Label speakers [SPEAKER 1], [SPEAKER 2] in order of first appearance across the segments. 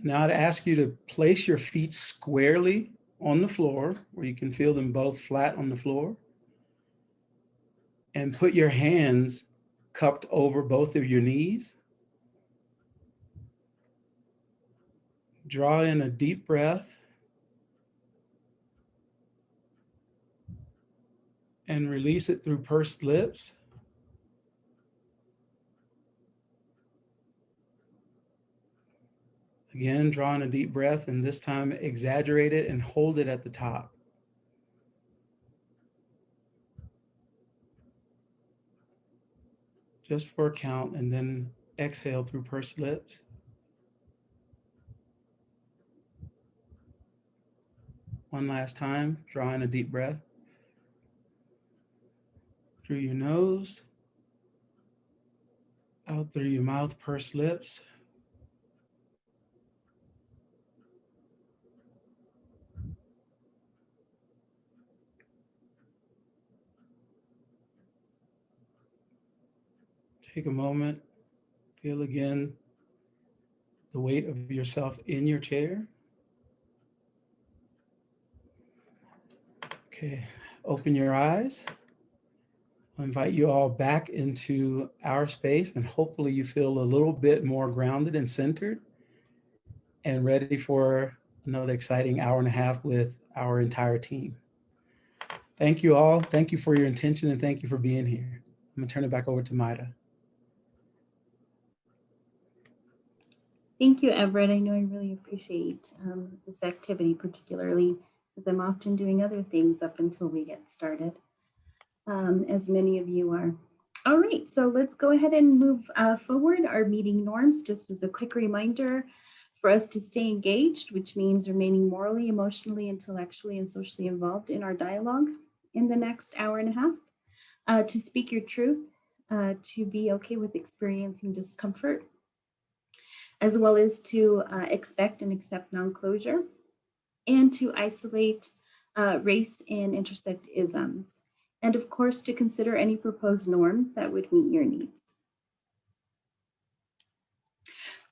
[SPEAKER 1] Now I'd ask you to place your feet squarely on the floor where you can feel them both flat on the floor, and put your hands cupped over both of your knees. Draw in a deep breath and release it through pursed lips. Again, draw in a deep breath, and this time exaggerate it and hold it at the top. Just for a count, and then exhale through pursed lips. One last time, draw in a deep breath through your nose, out through your mouth, pursed lips. Take a moment, feel again the weight of yourself in your chair. Okay, open your eyes. I'll invite you all back into our space, and hopefully you feel a little bit more grounded and centered and ready for another exciting hour and a half with our entire team. Thank you all. Thank you for your attention, and thank you for being here. I'm gonna turn it back over to Maida.
[SPEAKER 2] Thank you, Everett. I know I really appreciate this activity, particularly as I'm often doing other things up until we get started, as many of you are. All right, so let's go ahead and move forward. Our meeting norms, just as a quick reminder for us to stay engaged, which means remaining morally, emotionally, intellectually, and socially involved in our dialogue in the next hour and a half, to speak your truth, to be okay with experiencing discomfort, as well as to expect and accept non-closure, and to isolate race and intersect isms, and of course to consider any proposed norms that would meet your needs.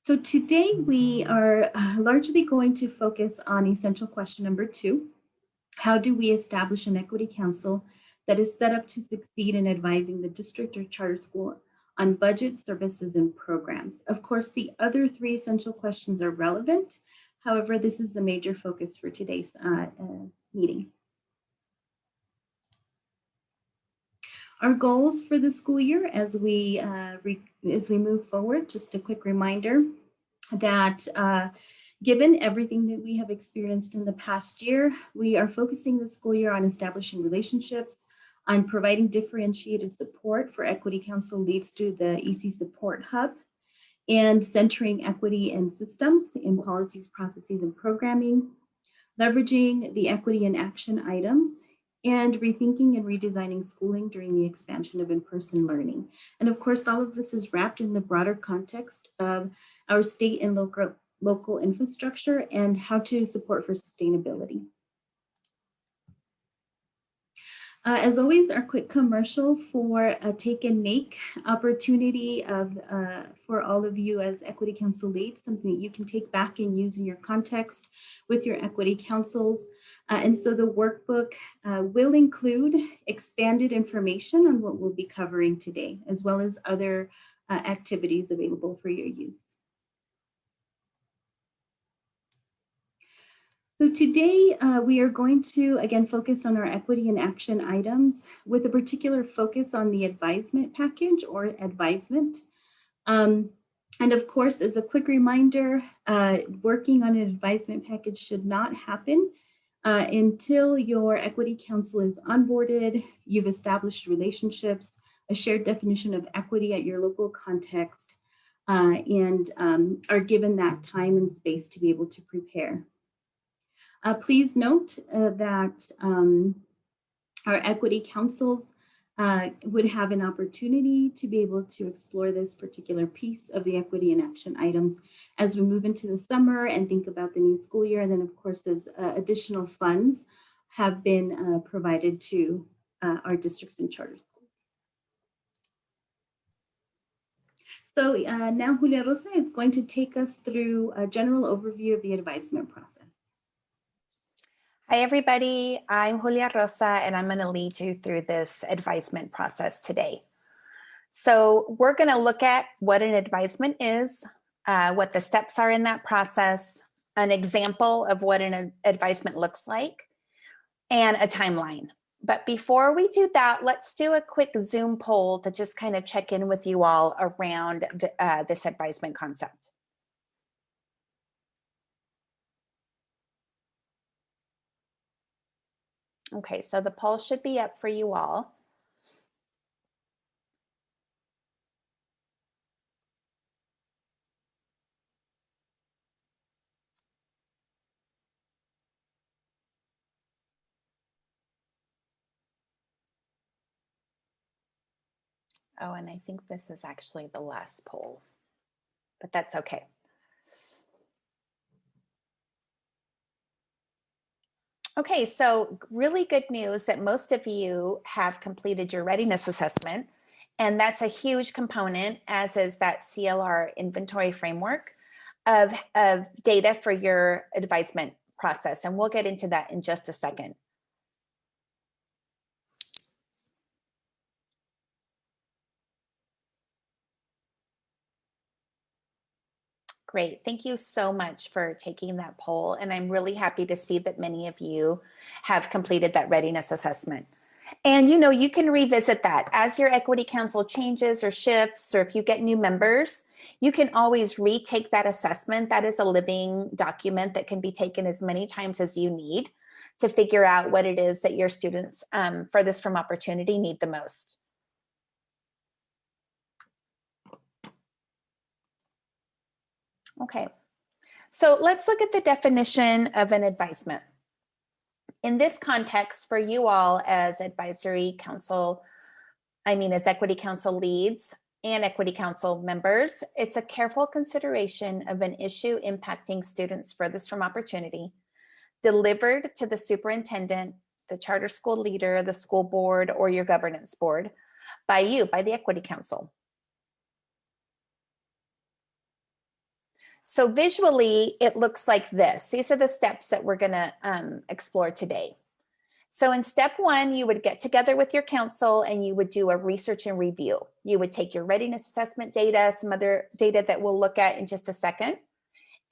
[SPEAKER 2] So today we are largely going to focus on essential question number 2. How do we establish an equity council that is set up to succeed in advising the district or charter school on budget, services, and programs? Of course, the other 3 essential questions are relevant. However, this is a major focus for today's meeting. Our goals for the school year as we move forward, just a quick reminder that given everything that we have experienced in the past year, we are focusing the school year on establishing relationships, on providing differentiated support for Equity Council leads through the EC Support Hub, and centering equity in systems, in policies, processes, and programming, leveraging the equity in action items, and rethinking and redesigning schooling during the expansion of in-person learning. And of course, all of this is wrapped in the broader context of our state and local infrastructure and how to support for sustainability. As always, our quick commercial for a take and make opportunity for all of you as Equity Council leads, something that you can take back and use in your context with your Equity Councils. And so the workbook will include expanded information on what we'll be covering today, as well as other activities available for your use. So today we are going to, again, focus on our equity and action items with a particular focus on the advisement package or advisement. And of course, as a quick reminder, working on an advisement package should not happen until your Equity Council is onboarded, you've established relationships, a shared definition of equity at your local context, and are given that time and space to be able to prepare. Please note that our Equity Councils would have an opportunity to be able to explore this particular piece of the equity and action items as we move into the summer and think about the new school year. And then of course, as additional funds have been provided to our districts and charter schools. So now Julia Rosa is going to take us through a general overview of the advisement process.
[SPEAKER 3] Hi, everybody. I'm Julia Rosa, and I'm going to lead you through this advisement process today. So we're going to look at what an advisement is, what the steps are in that process, an example of what an advisement looks like, and a timeline. But before we do that, let's do a quick Zoom poll to just kind of check in with you all around this advisement concept. Okay, so the poll should be up for you all. Oh, and I think this is actually the last poll, but that's okay. Okay, so really good news that most of you have completed your readiness assessment, and that's a huge component, as is that CLR inventory framework of data for your advisement process, and we'll get into that in just a second. Great, thank you so much for taking that poll, and I'm really happy to see that many of you have completed that readiness assessment. And you can revisit that as your Equity Council changes or shifts, or if you get new members, you can always retake that assessment. That is a living document that can be taken as many times as you need to figure out what it is that your students furthest from opportunity need the most. Okay, so let's look at the definition of an advisement. In this context, for you all as advisory council, as Equity Council leads and Equity Council members, it's a careful consideration of an issue impacting students furthest from opportunity, delivered to the superintendent, the charter school leader, the school board, or your governance board by you, by the Equity Council. So visually, it looks like this. These are the steps that we're going to explore today. So in step one, you would get together with your council and you would do a research and review. You would take your readiness assessment data, some other data that we'll look at in just a second.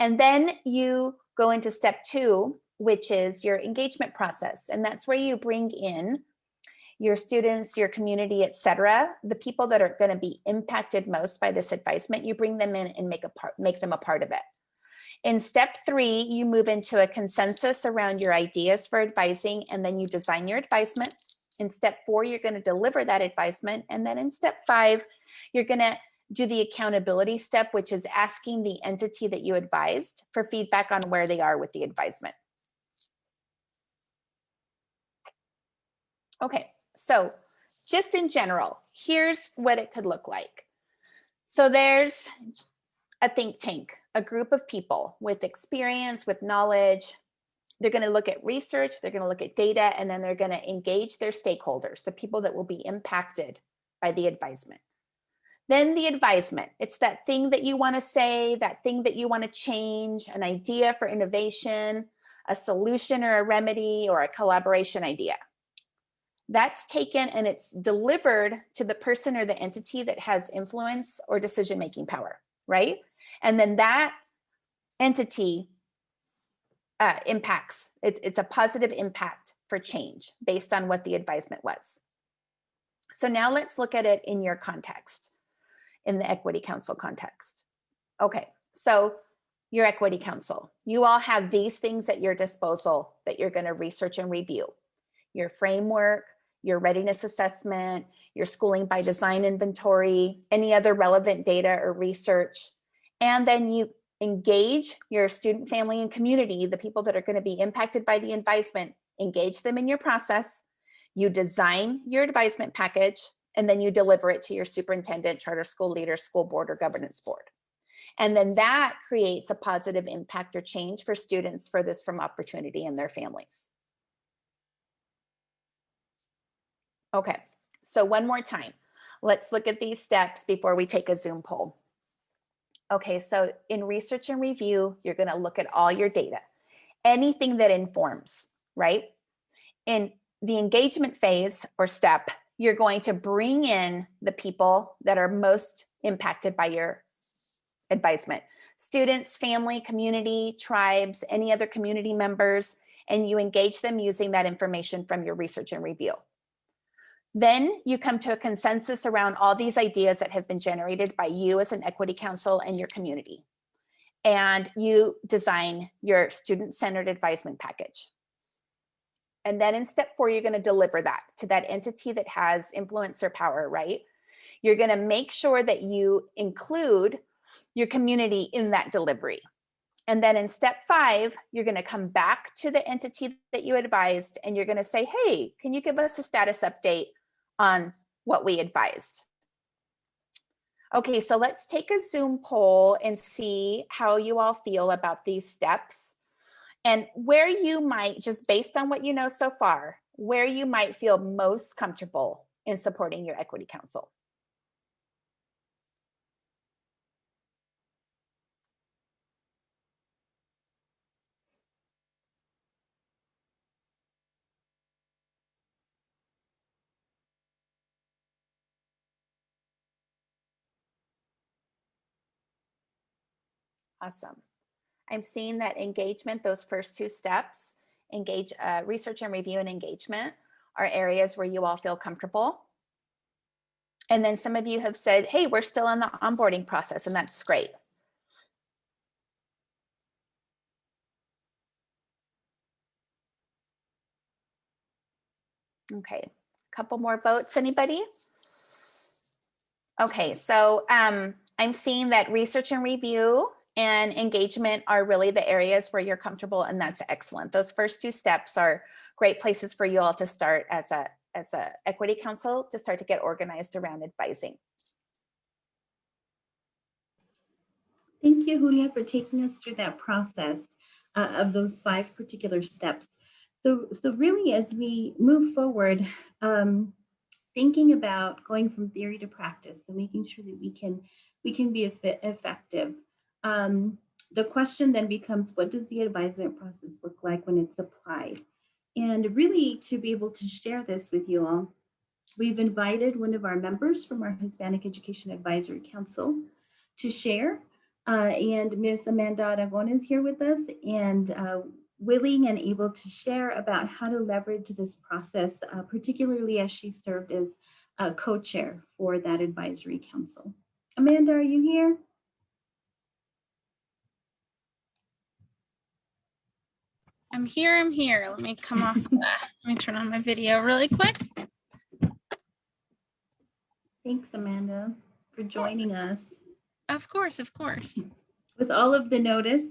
[SPEAKER 3] And then you go into step two, which is your engagement process. And that's where you bring in your students, your community, et cetera, the people that are going to be impacted most by this advisement, you bring them in and make them a part of it. In step three, you move into a consensus around your ideas for advising, and then you design your advisement. In step four, you're going to deliver that advisement. And then in step five, you're going to do the accountability step, which is asking the entity that you advised for feedback on where they are with the advisement. Okay, so just in general, here's what it could look like. So there's a think tank, a group of people with experience, with knowledge. They're going to look at research, they're going to look at data, and then they're going to engage their stakeholders, the people that will be impacted by the advisement. Then the advisement, it's that thing that you want to say, that thing that you want to change, an idea for innovation, a solution or a remedy, or a collaboration idea. That's taken and it's delivered to the person or the entity that has influence or decision-making power, right? And then that entity impacts, it's a positive impact for change based on what the advisement was. So now let's look at it in your context, in the Equity Council context. Okay, so your Equity Council, you all have these things at your disposal that you're going to research and review. Your framework, your readiness assessment, your schooling by design inventory, any other relevant data or research. And then you engage your student, family, and community, the people that are going to be impacted by the advisement, engage them in your process. You design your advisement package, and then you deliver it to your superintendent, charter school leader, school board, or governance board. And then that creates a positive impact or change for students furthest from opportunity and their families. Okay, so one more time, let's look at these steps before we take a Zoom poll. Okay, so in research and review, you're going to look at all your data, anything that informs, right? In the engagement phase or step, you're going to bring in the people that are most impacted by your advisement. Students, family, community, tribes, any other community members, and you engage them using that information from your research and review. Then you come to a consensus around all these ideas that have been generated by you as an equity council and your community. And you design your student-centered advisement package. And then in step 4, you're going to deliver that to that entity that has influence or power, right? You're going to make sure that you include your community in that delivery. And then in step 5, you're going to come back to the entity that you advised and you're going to say, hey, can you give us a status update on what we advised? Okay, so let's take a Zoom poll and see how you all feel about these steps and where you might, just based on what you know so far, where you might feel most comfortable in supporting your equity council. Awesome. I'm seeing that engagement, those first 2 steps, research and review and engagement, are areas where you all feel comfortable. And then some of you have said, hey, we're still in the onboarding process, and that's great. Okay, a couple more votes, anybody? Okay, so I'm seeing that research and review and engagement are really the areas where you're comfortable, and that's excellent. Those first 2 steps are great places for you all to start as a equity council to start to get organized around advising.
[SPEAKER 2] Thank you, Julia, for taking us through that process of those 5 particular steps. So really, as we move forward, thinking about going from theory to practice, so making sure that we can be effective. The question then becomes, what does the advisement process look like when it's applied? And really, to be able to share this with you all, we've invited one of our members from our Hispanic Education Advisory Council to share. And Ms. Amanda Aragon is here with us and willing and able to share about how to leverage this process, particularly as she served as co-chair for that advisory council. Amanda, are you here?
[SPEAKER 4] I'm here. Let me come off that. Let me turn on my video really quick.
[SPEAKER 2] Thanks, Amanda, for joining us.
[SPEAKER 4] Of course.
[SPEAKER 2] With all of the notice.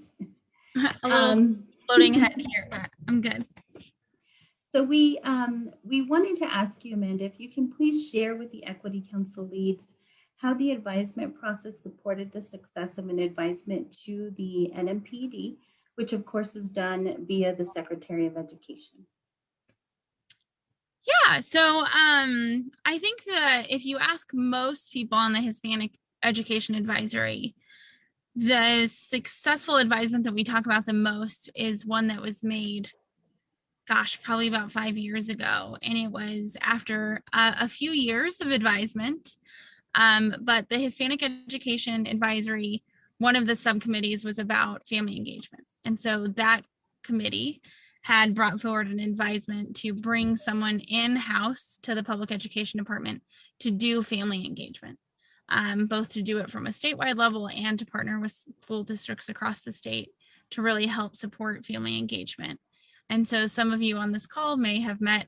[SPEAKER 4] A little floating head here, but I'm good.
[SPEAKER 2] So we wanted to ask you, Amanda, if you can please share with the Equity Council leads how the advisement process supported the success of an advisement to the NMPED, which of course is done via the Secretary of Education.
[SPEAKER 4] Yeah, so I think that if you ask most people on the Hispanic Education Advisory, the successful advisement that we talk about the most is one that was made, gosh, probably about 5 years ago. And it was after a few years of advisement. But the Hispanic Education Advisory, one of the subcommittees was about family engagement. And so that committee had brought forward an advisement to bring someone in-house to the public education department to do family engagement, both to do it from a statewide level and to partner with school districts across the state to really help support family engagement. And so some of you on this call may have met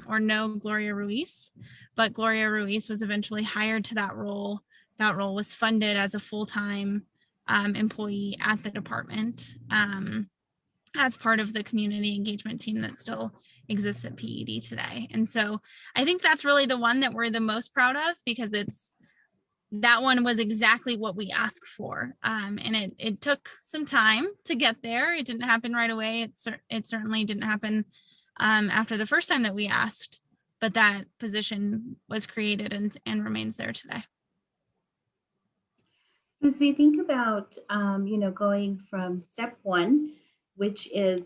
[SPEAKER 4] or know Gloria Ruiz, but Gloria Ruiz was eventually hired to that role. That role was funded as a full-time employee at the department as part of the community engagement team that still exists at PED today. And so I think that's really the one that we're the most proud of, because that one was exactly what we asked for. And it took some time to get there. It didn't happen right away. It certainly didn't happen after the first time that we asked, but that position was created and remains there today.
[SPEAKER 2] As we think about, going from step one, which is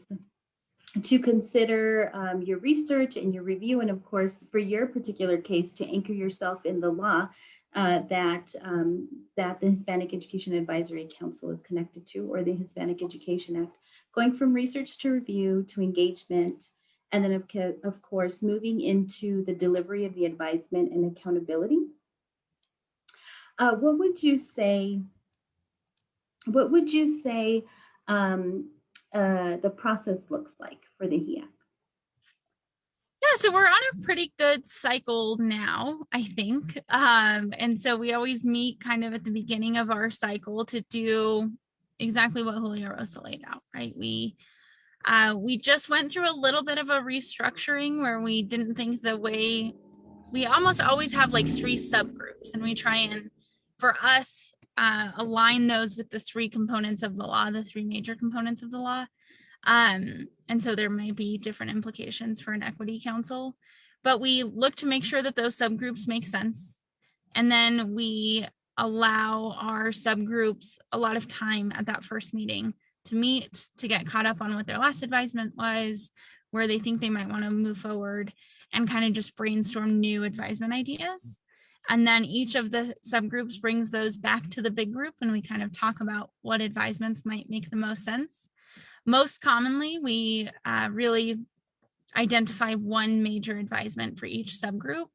[SPEAKER 2] to consider your research and your review, and of course, for your particular case, to anchor yourself in the law that the Hispanic Education Advisory Council is connected to, or the Hispanic Education Act. Going from research to review to engagement, and then of course, moving into the delivery of the advisement and accountability. What would you say? What would you say the process looks like for the HEAC?
[SPEAKER 4] Yeah, so we're on a pretty good cycle now, I think. And so we always meet kind of at the beginning of our cycle to do exactly what Julia Rosa laid out, right? We just went through a little bit of a restructuring where we didn't think the way, we almost always have like 3 subgroups, and we try and, for us, align those with the 3 components of the law, the 3 major components of the law. And so there may be different implications for an equity council, but we look to make sure that those subgroups make sense. And then we allow our subgroups a lot of time at that first meeting to meet, to get caught up on what their last advisement was, where they think they might want to move forward, and kind of just brainstorm new advisement ideas. And then each of the subgroups brings those back to the big group, and we kind of talk about what advisements might make the most sense. Most commonly, we really identify one major advisement for each subgroup.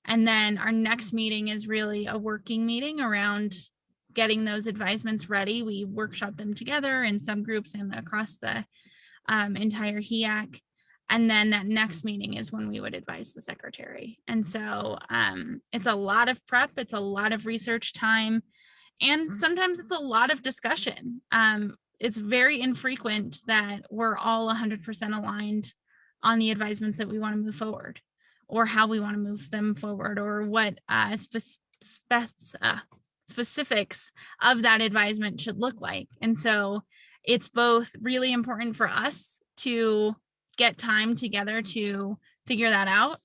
[SPEAKER 4] And then our next meeting is really a working meeting around getting those advisements ready. We workshop them together in subgroups and across the entire HEAC. And then that next meeting is when we would advise the secretary. And so it's a lot of prep, it's a lot of research time, and sometimes it's a lot of discussion. It's very infrequent that we're all 100% aligned on the advisements that we want to move forward, or how we want to move them forward, or what specifics of that advisement should look like. And so it's both really important for us to get time together to figure that out,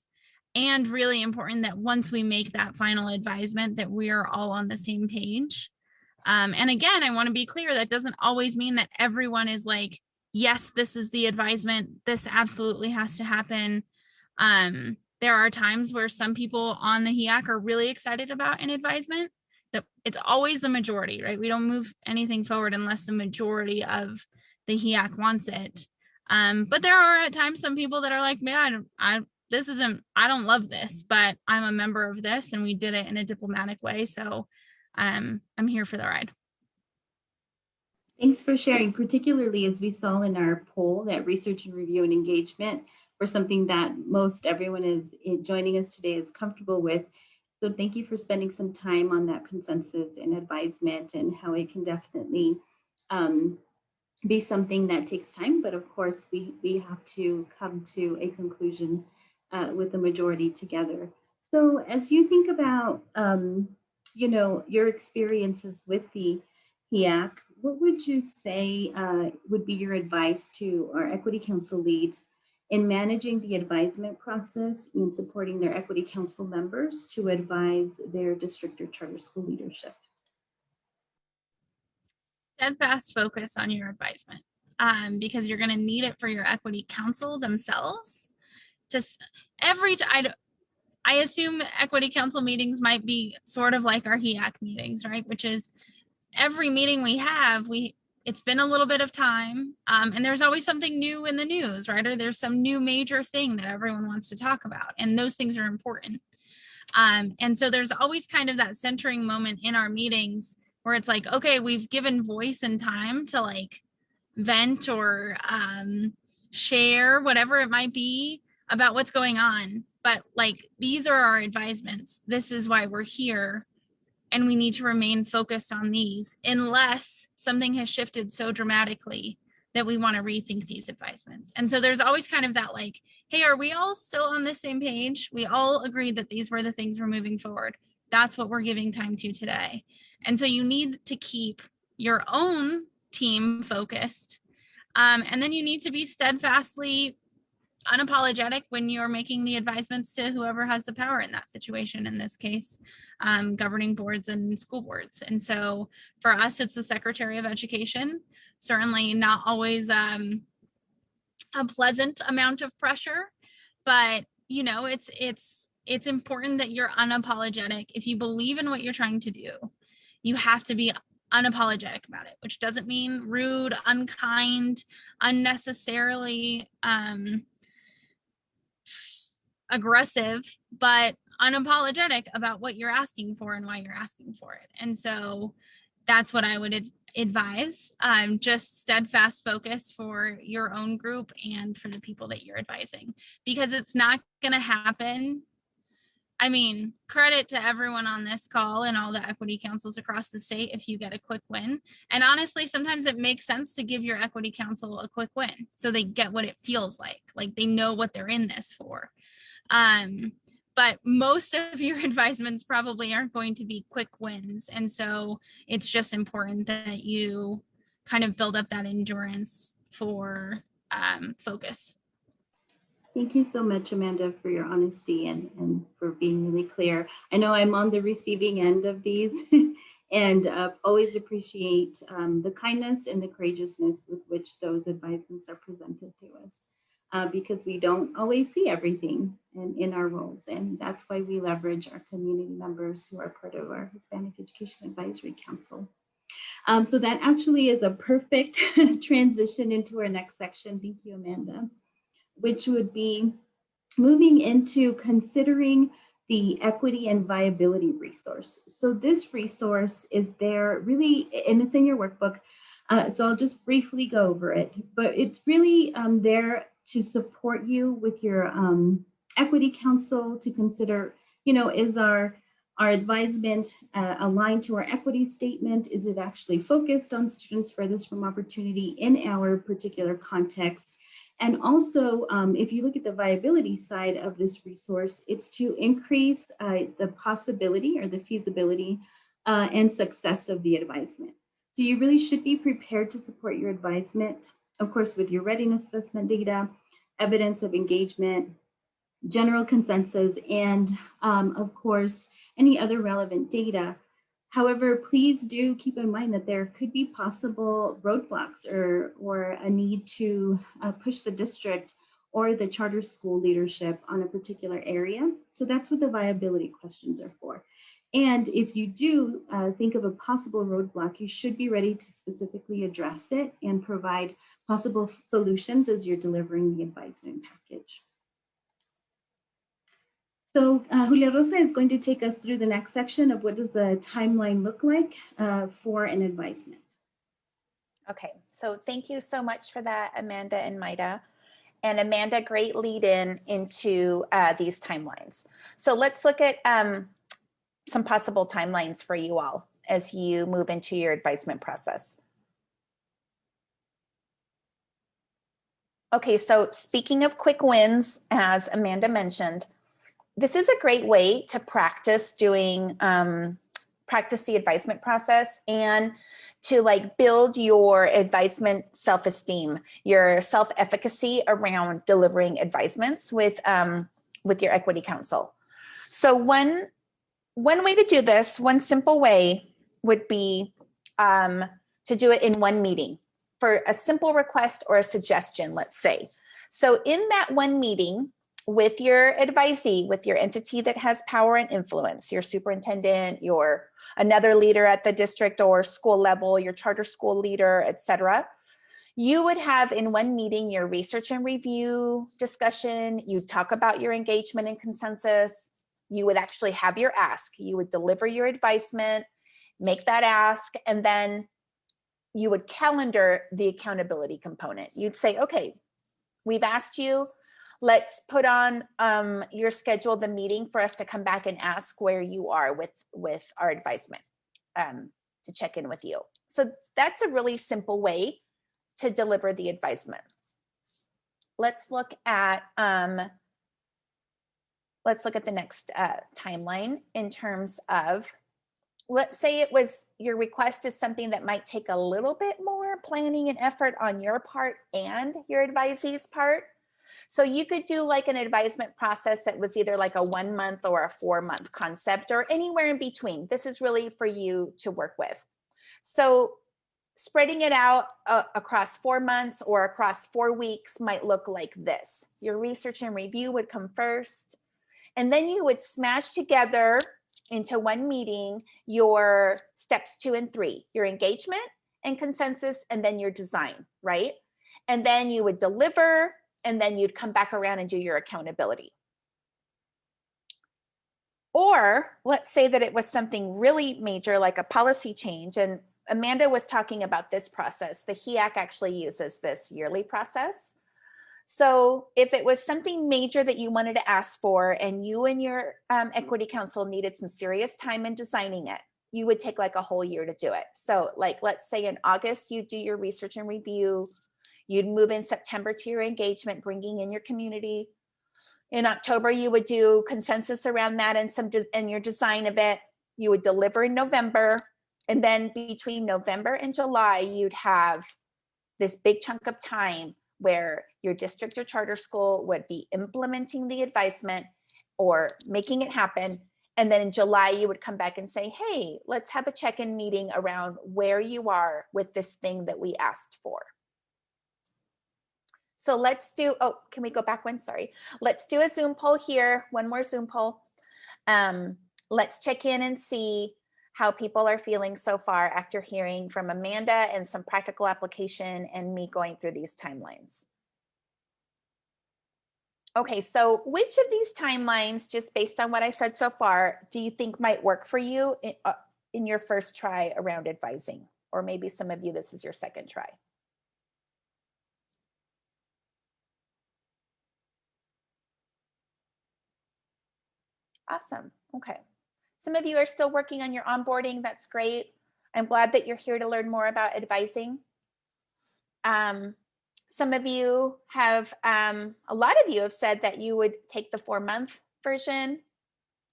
[SPEAKER 4] and really important that once we make that final advisement, that we are all on the same page. And again, I want to be clear, that doesn't always mean that everyone is like, yes, this is the advisement, this absolutely has to happen. There are times where some people on the HEAC are really excited about an advisement. That it's always the majority, right? We don't move anything forward unless the majority of the HEAC wants it. But there are at times some people that are like, man, I don't love this, but I'm a member of this, and we did it in a diplomatic way. So I'm here for the ride.
[SPEAKER 2] Thanks for sharing, particularly as we saw in our poll that research and review and engagement were something that most everyone is joining us today is comfortable with. So thank you for spending some time on that consensus and advisement, and how it can definitely be something that takes time. But of course, we have to come to a conclusion with the majority together. So as you think about your experiences with the HEAC, what would you say would be your advice to our Equity Council leads in managing the advisement process and supporting their Equity Council members to advise their district or charter school leadership?
[SPEAKER 4] Steadfast focus on your advisement, because you're going to need it for your Equity Council themselves. Just I assume Equity Council meetings might be sort of like our HEAC meetings, right? Which is every meeting we have, it's been a little bit of time, and there's always something new in the news, right? Or there's some new major thing that everyone wants to talk about, and those things are important. And so there's always kind of that centering moment in our meetings where it's like, okay, we've given voice and time to like vent or share whatever it might be about what's going on. But like, these are our advisements. This is why we're here. And we need to remain focused on these unless something has shifted so dramatically that we want to rethink these advisements. And so there's always kind of that like, hey, are we all still on the same page? We all agreed that these were the things we're moving forward. That's what we're giving time to today. And so you need to keep your own team focused. And then you need to be steadfastly unapologetic when you're making the advisements to whoever has the power in that situation, in this case, governing boards and school boards. And so for us, it's the Secretary of Education. Certainly not always a pleasant amount of pressure, but you know, it's important that you're unapologetic. If you believe in what you're trying to do, you have to be unapologetic about it, which doesn't mean rude, unkind, unnecessarily aggressive, but unapologetic about what you're asking for and why you're asking for it. And so that's what I would advise. Just steadfast focus for your own group and for the people that you're advising, because it's not going to happen. I mean, credit to everyone on this call and all the equity councils across the state if you get a quick win. And honestly, sometimes it makes sense to give your equity council a quick win so they get what it feels like they know what they're in this for. But most of your advisements probably aren't going to be quick wins. And so it's just important that you kind of build up that endurance for focus.
[SPEAKER 2] Thank you so much, Amanda, for your honesty and for being really clear. I know I'm on the receiving end of these and always appreciate the kindness and the courageousness with which those advisements are presented to us, because we don't always see everything in our roles. And that's why we leverage our community members who are part of our Hispanic Education Advisory Council. So that actually is a perfect transition into our next section. Thank you, Amanda. Which would be moving into considering the equity and viability resource. So this resource is there really, and it's in your workbook. So I'll just briefly go over it, but it's really there to support you with your equity council to consider, you know, is our advisement aligned to our equity statement? Is it actually focused on students furthest from opportunity in our particular context? And also, if you look at the viability side of this resource, it's to increase the possibility or the feasibility and success of the advisement. So you really should be prepared to support your advisement, of course, with your readiness assessment data, evidence of engagement, general consensus, and of course, any other relevant data. However, please do keep in mind that there could be possible roadblocks or a need to push the district or the charter school leadership on a particular area. So that's what the viability questions are for. And if you do think of a possible roadblock, you should be ready to specifically address it and provide possible solutions as you're delivering the advisement package. So Julia Rosa is going to take us through the next section of what does a timeline look like for an advisement.
[SPEAKER 3] Okay, so thank you so much for that, Amanda and Maida. And Amanda, great lead into these timelines. So let's look at some possible timelines for you all as you move into your advisement process. Okay, so speaking of quick wins, as Amanda mentioned, this is a great way to practice doing, practice the advisement process and to build your advisement self-esteem, your self-efficacy around delivering advisements with your equity council. So one way to do this, one simple way would be to do it in one meeting for a simple request or a suggestion, let's say. So in that one meeting, with your advisee, with your entity that has power and influence, your superintendent, your another leader at the district or school level, your charter school leader, etc., you would have in one meeting your research and review discussion. You talk about your engagement and consensus. You would actually have your ask. You would deliver your advisement, make that ask, and then you would calendar the accountability component. You'd say, okay, we've asked you. Let's put on your schedule the meeting for us to come back and ask where you are with our advisement to check in with you. So that's a really simple way to deliver the advisement. Let's look at the next timeline in terms of, let's say it was your request is something that might take a little bit more planning and effort on your part and your advisee's part. So you could do like an advisement process that was either like a 1 month or a 4-month concept or anywhere in between. This is really for you to work with. So spreading it out across 4 months or across 4 weeks might look like this. Your research and review would come first, and then you would smash together into one meeting your steps 2 and 3, your engagement and consensus, and then your design, right? And then you would deliver, and then you'd come back around and do your accountability. Or let's say that it was something really major, like a policy change, and Amanda was talking about this process. The HEAC actually uses this yearly process. So if it was something major that you wanted to ask for and you and your equity council needed some serious time in designing it, you would take like a whole year to do it. So like, let's say in August, you do your research and review, you'd move in September to your engagement, bringing in your community. In October, you would do consensus around that and your design of it. You would deliver in November. And then between November and July, you'd have this big chunk of time where your district or charter school would be implementing the advisement or making it happen. And then in July, you would come back and say, hey, let's have a check-in meeting around where you are with this thing that we asked for. So let's do, oh, can we go back one? Sorry. Let's do a Zoom poll here. One more Zoom poll. Let's check in and see how people are feeling so far after hearing from Amanda and some practical application and me going through these timelines. Okay, so which of these timelines, just based on what I said so far, do you think might work for you in your first try around advising? Or maybe some of you, this is your second try. Awesome, okay. Some of you are still working on your onboarding. That's great. I'm glad that you're here to learn more about advising. Some of you have, a lot of you have said that you would take the 4-month version.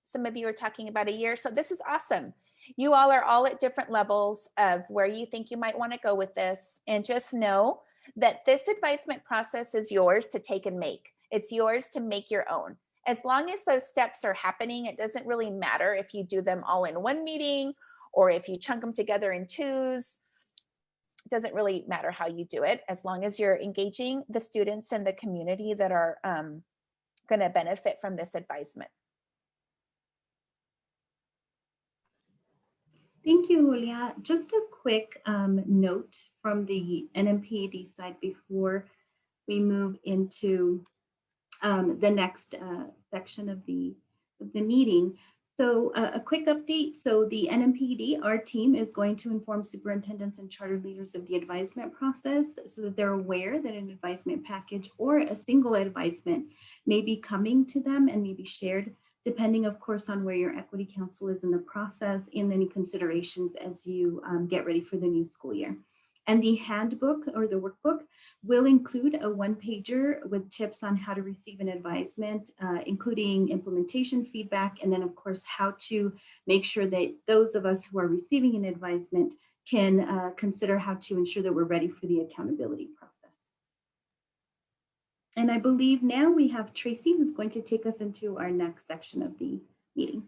[SPEAKER 3] Some of you are talking about a year. So this is awesome. You all are all at different levels of where you think you might want to go with this. And just know that this advisement process is yours to take and make. It's yours to make your own. As long as those steps are happening, it doesn't really matter if you do them all in one meeting or if you chunk them together in 2s. It doesn't really matter how you do it, as long as you're engaging the students and the community that are going to benefit from this advisement.
[SPEAKER 2] Thank you, Julia. Just a quick note from the NMPED side before we move into the next section of the meeting. So a quick update. So the NMPED, our team is going to inform superintendents and charter leaders of the advisement process so that they're aware that an advisement package or a single advisement may be coming to them and may be shared, depending, of course, on where your equity council is in the process and any considerations as you get ready for the new school year. And the handbook or the workbook will include a 1-pager with tips on how to receive an advisement, including implementation feedback, and then of course, how to make sure that those of us who are receiving an advisement can consider how to ensure that we're ready for the accountability process. And I believe now we have Tracy who's going to take us into our next section of the meeting.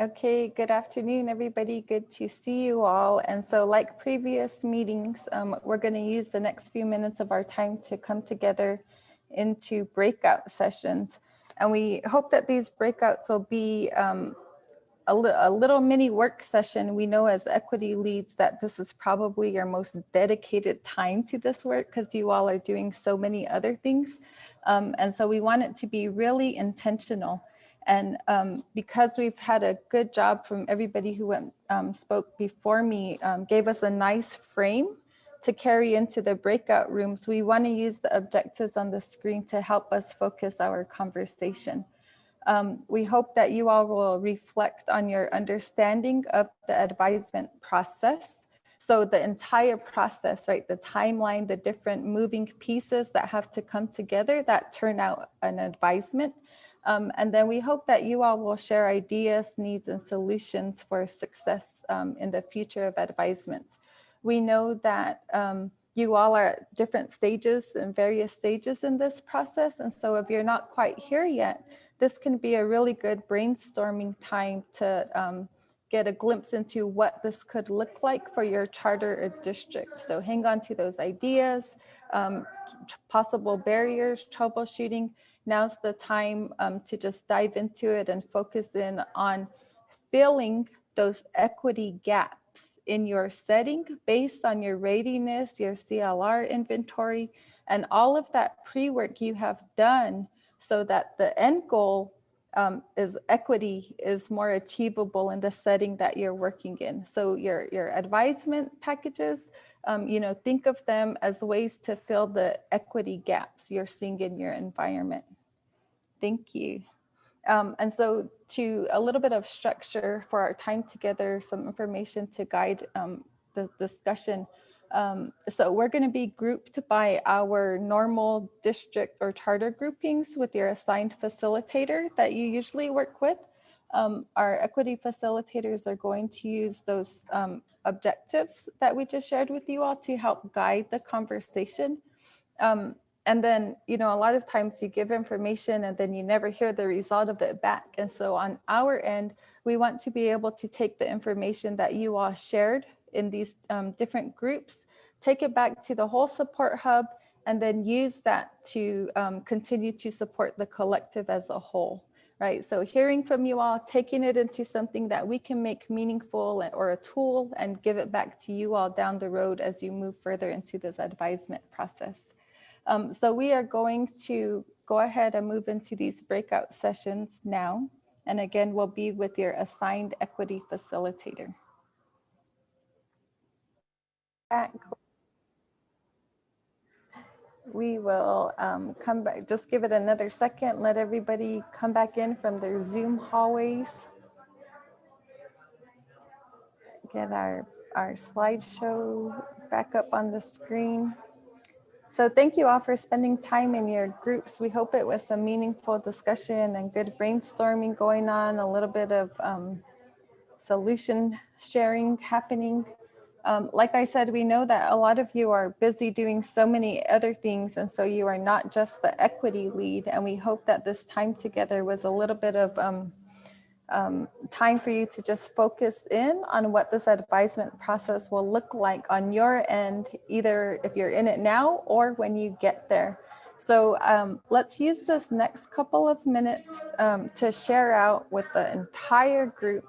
[SPEAKER 5] Okay, good afternoon, everybody. Good to see you all. And so like previous meetings, we're going to use the next few minutes of our time to come together into breakout sessions. And we hope that these breakouts will be a little mini work session. We know as equity leads that this is probably your most dedicated time to this work because you all are doing so many other things. And so we want it to be really intentional. And because we've had a good job from everybody who spoke before me, gave us a nice frame to carry into the breakout rooms, we want to use the objectives on the screen to help us focus our conversation. We hope that you all will reflect on your understanding of the advisement process. So the entire process, right, the timeline, the different moving pieces that have to come together that turn out an advisement. And then we hope that you all will share ideas, needs, and solutions for success in the future of advisements. We know that you all are at different stages and various stages in this process. And so if you're not quite here yet, this can be a really good brainstorming time to get a glimpse into what this could look like for your charter or district. So hang on to those ideas, possible barriers, troubleshooting. Now's the time to just dive into it and focus in on filling those equity gaps in your setting based on your readiness, your CLR inventory, and all of that pre-work you have done so that the end goal is equity is more achievable in the setting that you're working in. So your advisement packages, think of them as ways to fill the equity gaps you're seeing in your environment. Thank you. And so to a little bit of structure for our time together, some information to guide the discussion. So we're going to be grouped by our normal district or charter groupings with your assigned facilitator that you usually work with. Our equity facilitators are going to use those objectives that we just shared with you all to help guide the conversation. And then, a lot of times you give information and then you never hear the result of it back. And so on our end, we want to be able to take the information that you all shared in these different groups, take it back to the whole support hub, and then use that to continue to support the collective as a whole, right? So hearing from you all, taking it into something that we can make meaningful or a tool and give it back to you all down the road as you move further into this advisement process. So we are going to go ahead and move into these breakout sessions now. And again, we'll be with your assigned equity facilitator. We will come back, just give it another second, let everybody come back in from their Zoom hallways. Get our slideshow back up on the screen. So thank you all for spending time in your groups. We hope it was a meaningful discussion and good brainstorming going on, a little bit of solution sharing happening. Like I said, we know that a lot of you are busy doing so many other things, and so you are not just the equity lead, and we hope that this time together was a little bit of time for you to just focus in on what this advisement process will look like on your end, either if you're in it now or when you get there. So let's use this next couple of minutes to share out with the entire group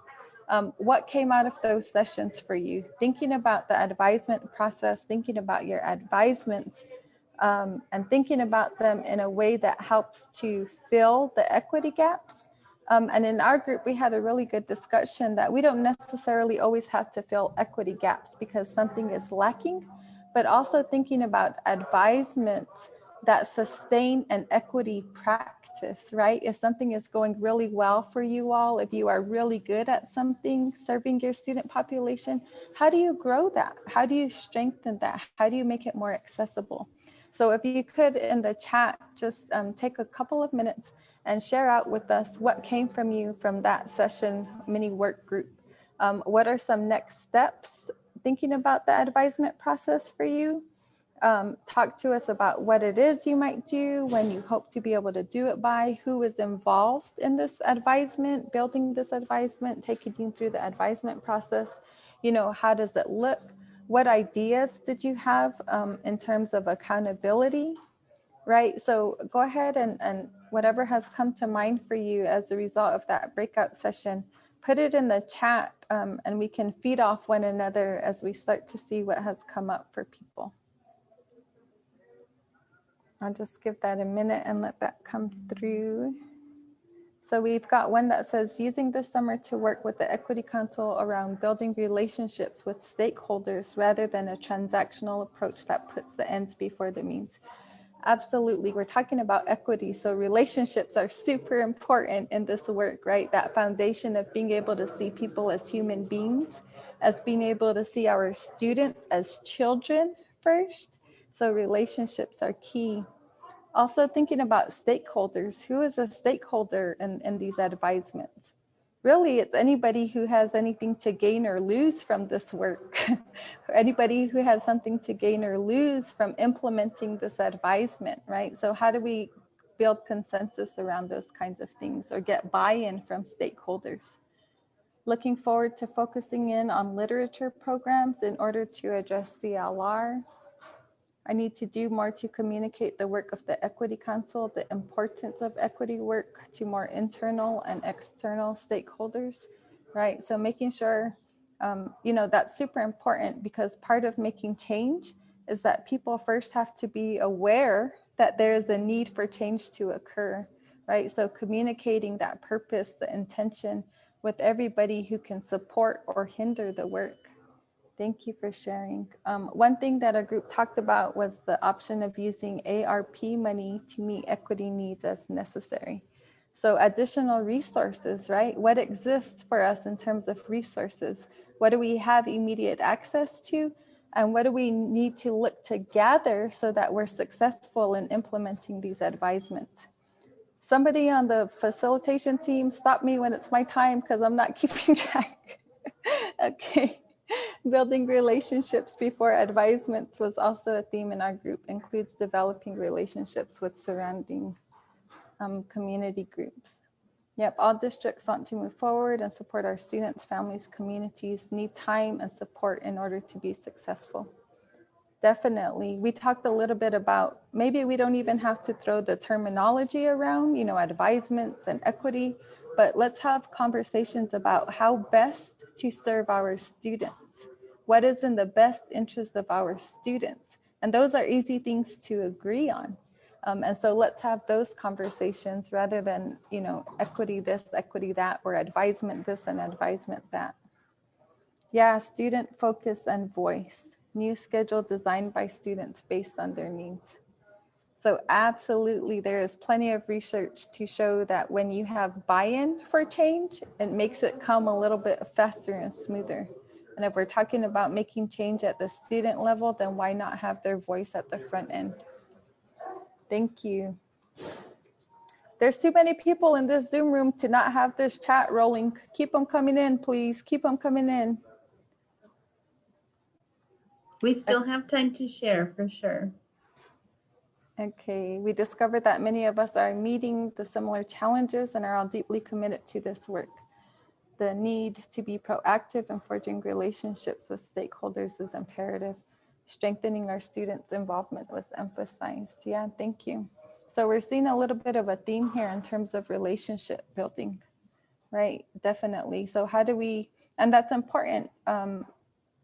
[SPEAKER 5] what came out of those sessions for you, thinking about the advisement process, thinking about your advisements, and thinking about them in a way that helps to fill the equity gaps. And in our group, we had a really good discussion that we don't necessarily always have to fill equity gaps because something is lacking, but also thinking about advisements that sustain an equity practice, right? If something is going really well for you all, if you are really good at something, serving your student population, how do you grow that? How do you strengthen that? How do you make it more accessible? So if you could in the chat, just take a couple of minutes and share out with us what came from you from that session mini work group. What are some next steps thinking about the advisement process for you? Talk to us about what it is you might do, when you hope to be able to do it by, who is involved in this advisement, building this advisement, taking you through the advisement process. How does it look? What ideas did you have in terms of accountability, right? So go ahead and whatever has come to mind for you as a result of that breakout session, put it in the chat and we can feed off one another as we start to see what has come up for people. I'll just give that a minute and let that come through. So we've got one that says, using this summer to work with the Equity Council around building relationships with stakeholders rather than a transactional approach that puts the ends before the means. Absolutely, we're talking about equity, so relationships are super important in this work, right? That foundation of being able to see people as human beings, as being able to see our students as children first. So relationships are key. Also thinking about stakeholders. Who is a stakeholder in these advisements? really it's anybody who has anything to gain or lose from this work, anybody who has something to gain or lose from implementing this advisement, right? So how do we build consensus around those kinds of things or get buy-in from stakeholders? Looking forward to focusing in on literature programs in order to address the LR. I need to do more to communicate the work of the Equity Council, the importance of equity work to more internal and external stakeholders, right? So making sure, that's super important, because part of making change is that people first have to be aware that there is a need for change to occur, right? So communicating that purpose, the intention with everybody who can support or hinder the work. Thank you for sharing. One thing that our group talked about was the option of using ARP money to meet equity needs as necessary. So additional resources, right? What exists for us in terms of resources? What do we have immediate access to? And what do we need to look to gather so that we're successful in implementing these advisements? Somebody on the facilitation team, stop me when it's my time because I'm not keeping track. Okay. Building relationships before advisements was also a theme in our group, includes developing relationships with surrounding community groups. Yep, all districts want to move forward and support our students, families, communities, need time and support in order to be successful. Definitely. We talked a little bit about maybe we don't even have to throw the terminology around, advisements and equity, but let's have conversations about how best to serve our students. What is in the best interest of our students? And those are easy things to agree on. And so let's have those conversations rather than, equity this, equity that, or advisement this and advisement that. Yeah, student focus and voice. New schedule designed by students based on their needs. So absolutely, there is plenty of research to show that when you have buy-in for change, it makes it come a little bit faster and smoother. And if we're talking about making change at the student level, then why not have their voice at the front end? Thank you. There's too many people in this Zoom room to not have this chat rolling. Keep them coming in, please. Keep them coming in.
[SPEAKER 2] We still have time to share for sure.
[SPEAKER 5] Okay, we discovered that many of us are meeting the similar challenges and are all deeply committed to this work. The need to be proactive and forging relationships with stakeholders is imperative. Strengthening our students' involvement was emphasized. Yeah, thank you. So we're seeing a little bit of a theme here in terms of relationship building, right? Definitely. So how do we, and that's important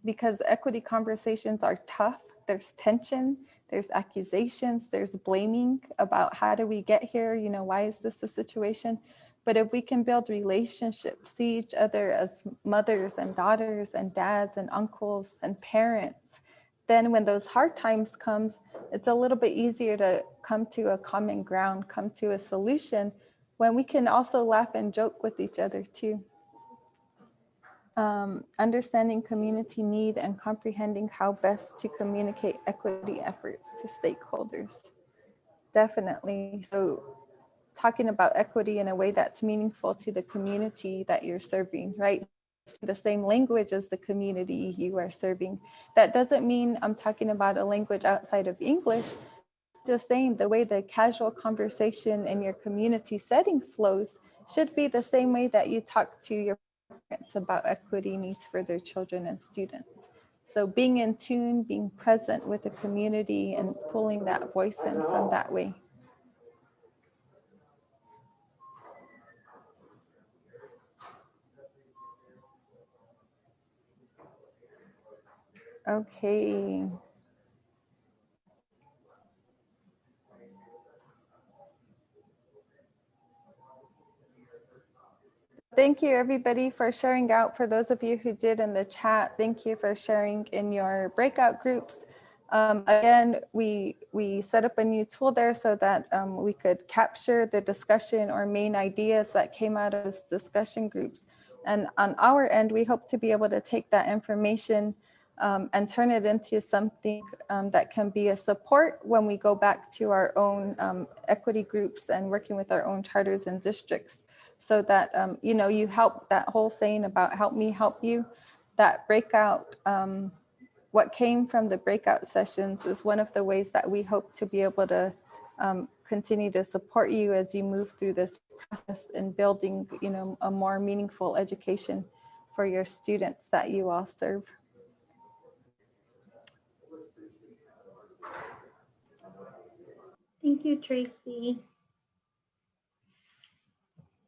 [SPEAKER 5] because equity conversations are tough. There's tension, there's accusations, there's blaming about how do we get here? Why is this the situation? But if we can build relationships, see each other as mothers and daughters and dads and uncles and parents, then when those hard times comes, it's a little bit easier to come to a common ground, come to a solution when we can also laugh and joke with each other too. Understanding community need and comprehending how best to communicate equity efforts to stakeholders. Definitely. So talking about equity in a way that's meaningful to the community that you're serving, right? The same language as the community you are serving. That doesn't mean I'm talking about a language outside of English. Just saying the way the casual conversation in your community setting flows should be the same way that you talk to your parents about equity needs for their children and students. So being in tune, being present with the community and pulling that voice in from that way. Okay. Thank you everybody for sharing out. For those of you who did in the chat, thank you for sharing in your breakout groups. Again, we set up a new tool there so that we could capture the discussion or main ideas that came out of those discussion groups. And on our end, we hope to be able to take that information and turn it into something that can be a support when we go back to our own equity groups and working with our own charters and districts, so that, you know, you help, that whole saying about help me help you, that breakout, what came from the breakout sessions is one of the ways that we hope to be able to continue to support you as you move through this process in building, you know, a more meaningful education for your students that you all serve.
[SPEAKER 2] Thank you, Tracy.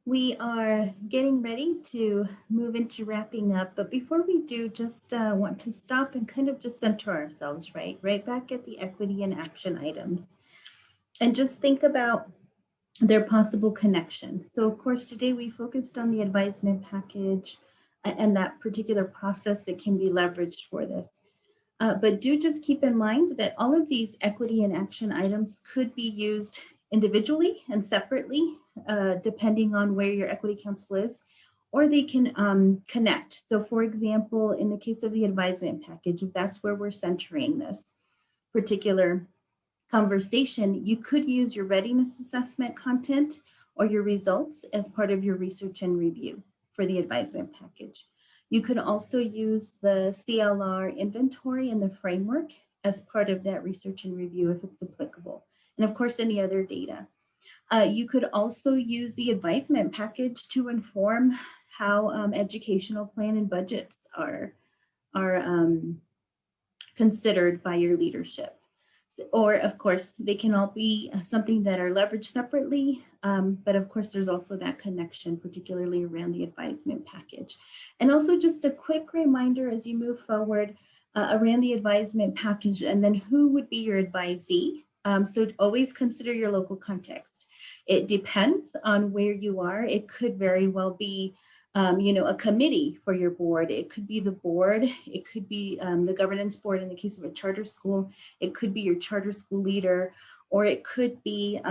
[SPEAKER 2] We are getting ready to move into wrapping up, but before we do, just want to stop and kind of just center ourselves, right back at the equity and action items, and just think about their possible connection. So of course, today we focused on the advisement package and that particular process that can be leveraged for this. But do just keep in mind that all of these equity and action items could be used individually and separately, depending on where your equity council is, or they can connect. So for example, in the case of the advisement package, if that's where we're centering this particular conversation, you could use your readiness assessment content or your results as part of your research and review for the advisement package. You could also use the CLR inventory and the framework as part of that research and review if it's applicable. And of course, any other data. You could also use the advisement package to inform how educational plan and budgets are considered by your leadership. Or of course, they can all be something that are leveraged separately, but of course there's also that connection, particularly around the advisement package. And also just a quick reminder as you move forward around the advisement package, and then who would be your advisee. So always consider your local context. It depends on where you are. It could very well be you know, a committee for your board. It could be the board. It could be the governance board in the case of a charter school. It could be your charter school leader, or it could be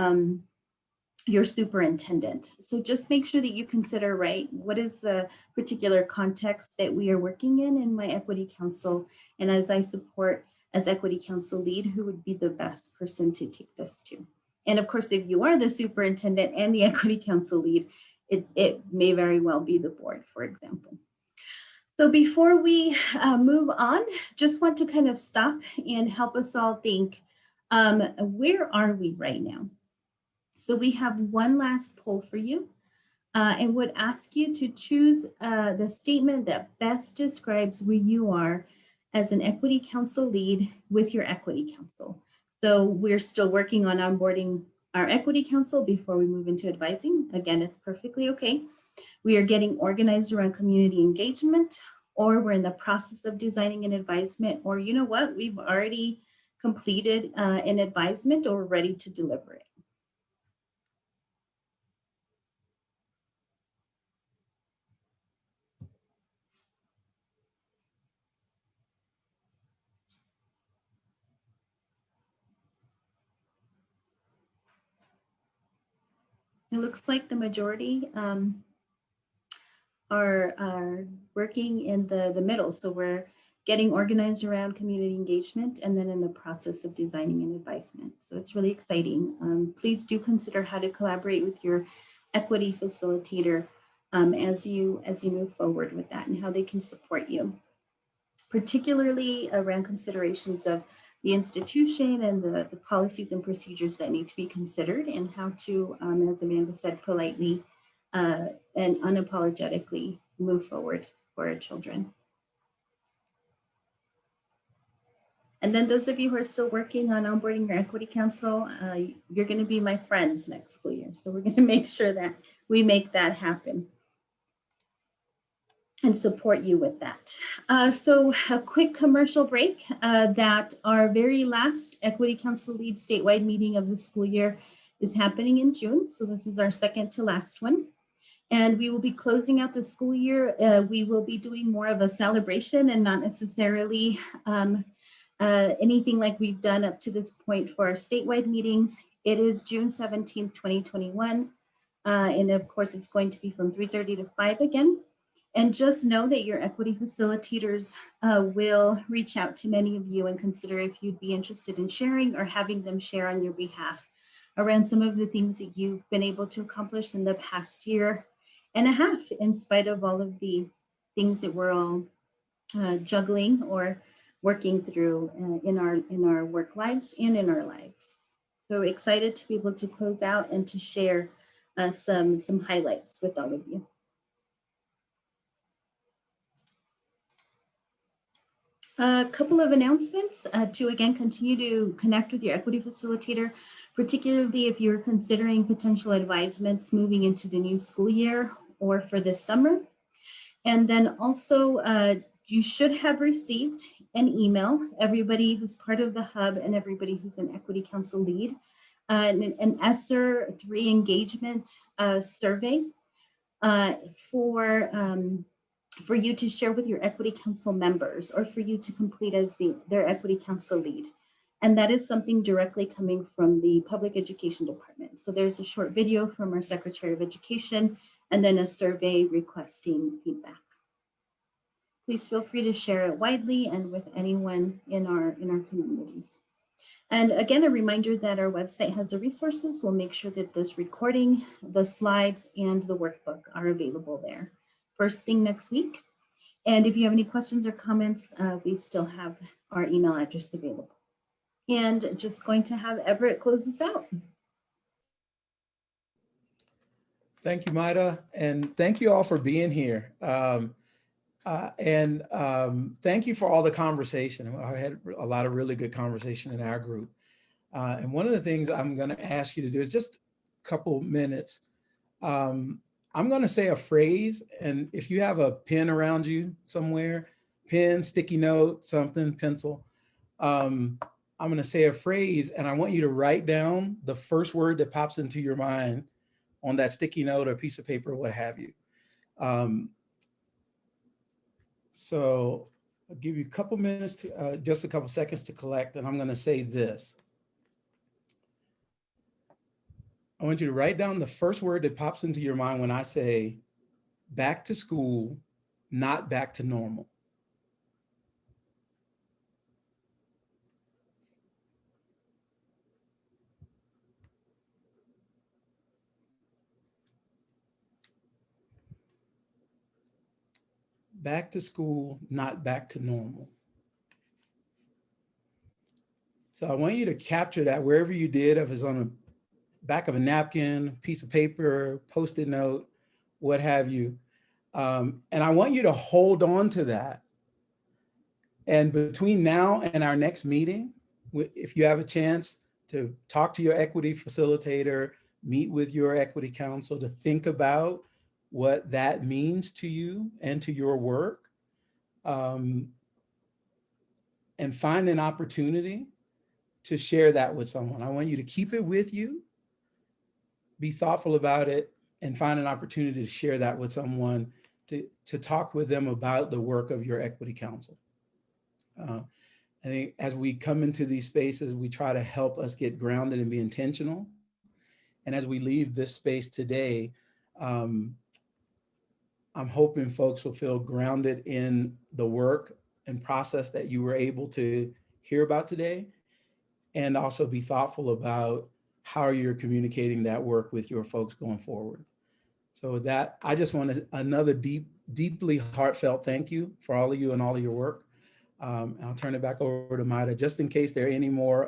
[SPEAKER 2] your superintendent. So just make sure that you consider, right, what is the particular context that we are working in my equity council? And as I support as equity council lead, who would be the best person to take this to? And of course, if you are the superintendent and the equity council lead, it may very well be the board, for example. So before we move on, just want to kind of stop and help us all think, where are we right now? So we have one last poll for you and would ask you to choose the statement that best describes where you are as an equity council lead with your equity council. So we're still working on onboarding our equity council before we move into advising. Again, it's perfectly okay. We are getting organized around community engagement, or we're in the process of designing an advisement, or you know what, we've already completed an advisement or we're ready to deliver it. It looks like the majority are working in the middle. So we're getting organized around community engagement and then in the process of designing an advisement. So it's really exciting. Please do consider how to collaborate with your equity facilitator as you move forward with that and how they can support you, particularly around considerations of the institution and the policies and procedures that need to be considered, and how to, as Amanda said, politely and unapologetically move forward for our children. And then those of you who are still working on onboarding your equity council, you're going to be my friends next school year. So we're going to make sure that we make that happen and support you with that. So a quick commercial break that our very last Equity Council Lead statewide meeting of the school year is happening in June. So this is our second to last one. And we will be closing out the school year. We will be doing more of a celebration and not necessarily anything like we've done up to this point for our statewide meetings. It is June 17th, 2021. And of course, it's going to be from 3:30 to 5 again. And just know that your equity facilitators will reach out to many of you and consider if you'd be interested in sharing or having them share on your behalf around some of the things that you've been able to accomplish in the past year and a half, in spite of all of the things that we're all juggling or working through in our work lives and in our lives. So excited to be able to close out and to share some highlights with all of you. A couple of announcements to again continue to connect with your equity facilitator, particularly if you're considering potential advisements moving into the new school year or for this summer. And then also you should have received an email, everybody who's part of the hub and everybody who's an equity council lead, an ESSER 3 engagement survey for you to share with your equity council members or for you to complete as their equity council lead. And that is something directly coming from the public education department. So there's a short video from our Secretary of Education and then a survey requesting feedback. Please feel free to share it widely and with anyone in our communities. And again, a reminder that our website has the resources. We'll make sure that this recording, the slides, and the workbook are available there first thing next week. And if you have any questions or comments, we still have our email address available. And just going to have Everett close this out.
[SPEAKER 1] Thank you, Maida, and thank you all for being here. Thank you for all the conversation. I had a lot of really good conversation in our group. And one of the things I'm going to ask you to do is just a couple minutes. I'm going to say a phrase, and if you have a pen around you somewhere, pen, sticky note, something, pencil, I'm going to say a phrase, and I want you to write down the first word that pops into your mind on that sticky note or piece of paper, what have you. So I'll give you a couple minutes, to, just a couple seconds to collect, and I'm going to say this. I want you to write down the first word that pops into your mind when I say back to school, not back to normal. Back to school, not back to normal. So I want you to capture that wherever you did, if it's on the back of a napkin, piece of paper, Post-it note, what have you. And I want you to hold on to that. And between now and our next meeting, if you have a chance to talk to your equity facilitator, meet with your equity council to think about what that means to you and to your work, and find an opportunity to share that with someone. I want you to keep it with you, be thoughtful about it, and find an opportunity to share that with someone, to talk with them about the work of your equity council. I think as we come into these spaces, we try to help us get grounded and be intentional. And as we leave this space today, I'm hoping folks will feel grounded in the work and process that you were able to hear about today, and also be thoughtful about how you're communicating that work with your folks going forward. So with that, I just want another deeply heartfelt thank you for all of you and all of your work. I'll turn it back over to Maida, just in case there are any more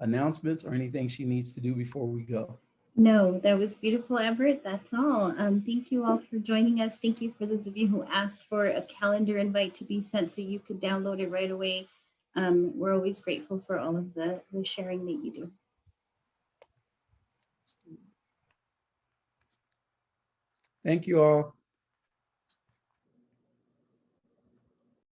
[SPEAKER 1] announcements or anything she needs to do before we go.
[SPEAKER 2] No, that was beautiful, Everett. That's all. Thank you all for joining us. Thank you for those of you who asked for a calendar invite to be sent so you could download it right away. We're always grateful for all of the sharing that you do.
[SPEAKER 1] Thank you all.